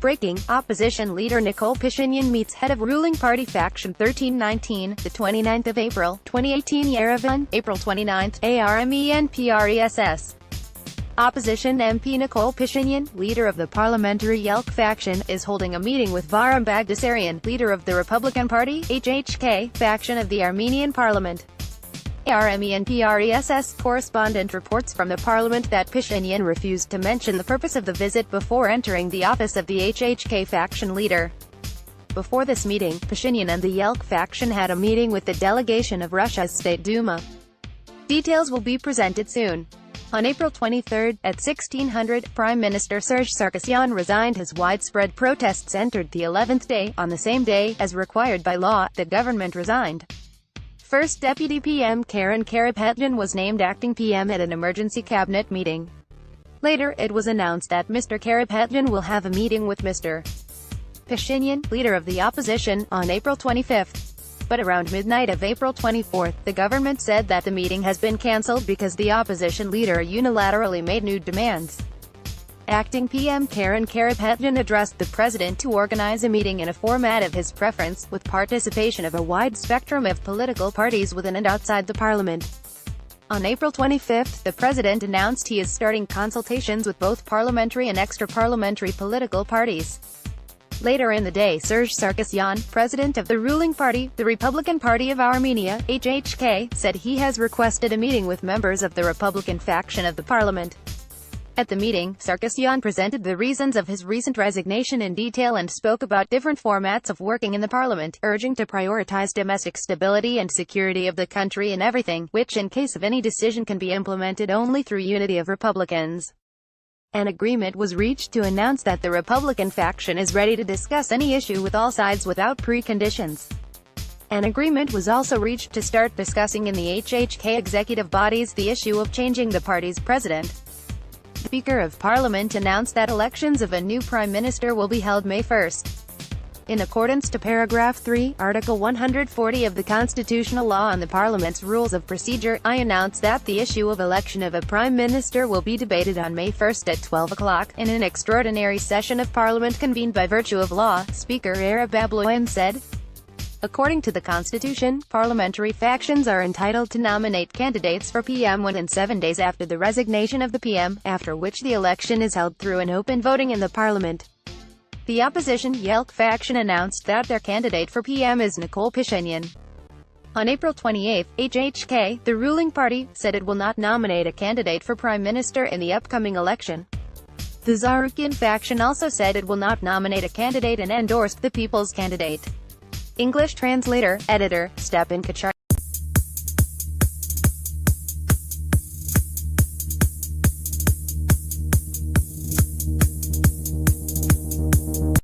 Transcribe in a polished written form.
Breaking, opposition leader Nikol Pashinyan meets head of ruling party faction 1319, the 29th of April, 2018 Yerevan, April 29, ARMENPRESS. Opposition MP Nikol Pashinyan, leader of the parliamentary Yelk faction, is holding a meeting with Vahram Baghdasaryan, leader of the Republican Party (HHK) faction of the Armenian parliament. ARMENPRESS correspondent reports from the parliament that Pashinyan refused to mention the purpose of the visit before entering the office of the HHK faction leader. Before this meeting, Pashinyan and the Yelk faction had a meeting with the delegation of Russia's State Duma. Details will be presented soon. On April 23, at 1600, Prime Minister Serge Sargsyan resigned as widespread protests entered the 11th day. On the same day, as required by law, the government resigned. First Deputy PM Karen Karapetyan was named acting PM at an emergency cabinet meeting. Later, it was announced that Mr. Karapetyan will have a meeting with Mr. Pashinyan, leader of the opposition, on April 25. But around midnight of April 24, the government said that the meeting has been cancelled because the opposition leader unilaterally made new demands. Acting PM Karen Karapetyan addressed the president to organize a meeting in a format of his preference, with participation of a wide spectrum of political parties within and outside the parliament. On April 25, the president announced he is starting consultations with both parliamentary and extra-parliamentary political parties. Later in the day, Serge Sargsyan, president of the ruling party, the Republican Party of Armenia (HHK), said he has requested a meeting with members of the Republican faction of the parliament. At the meeting, Sargsyan presented the reasons of his recent resignation in detail and spoke about different formats of working in the parliament, urging to prioritize domestic stability and security of the country in everything, which in case of any decision can be implemented only through unity of Republicans. An agreement was reached to announce that the Republican faction is ready to discuss any issue with all sides without preconditions. An agreement was also reached to start discussing in the HHK executive bodies the issue of changing the party's president. The Speaker of Parliament announced that elections of a new Prime Minister will be held May 1. In accordance to paragraph 3, Article 140 of the Constitutional Law on the Parliament's Rules of Procedure, I announce that the issue of election of a Prime Minister will be debated on May 1 at 12 o'clock, in an extraordinary session of Parliament convened by virtue of law, Speaker Vahram Baghdasaryan said. According to the Constitution, parliamentary factions are entitled to nominate candidates for PM within 7 days after the resignation of the PM, after which the election is held through an open voting in the parliament. The opposition Yelk faction announced that their candidate for PM is Nikol Pashinyan. On April 28, HHK, the ruling party, said it will not nominate a candidate for Prime Minister in the upcoming election. The Zarukyan faction also said it will not nominate a candidate and endorsed the People's candidate. English translator, editor, Stepan Kachar.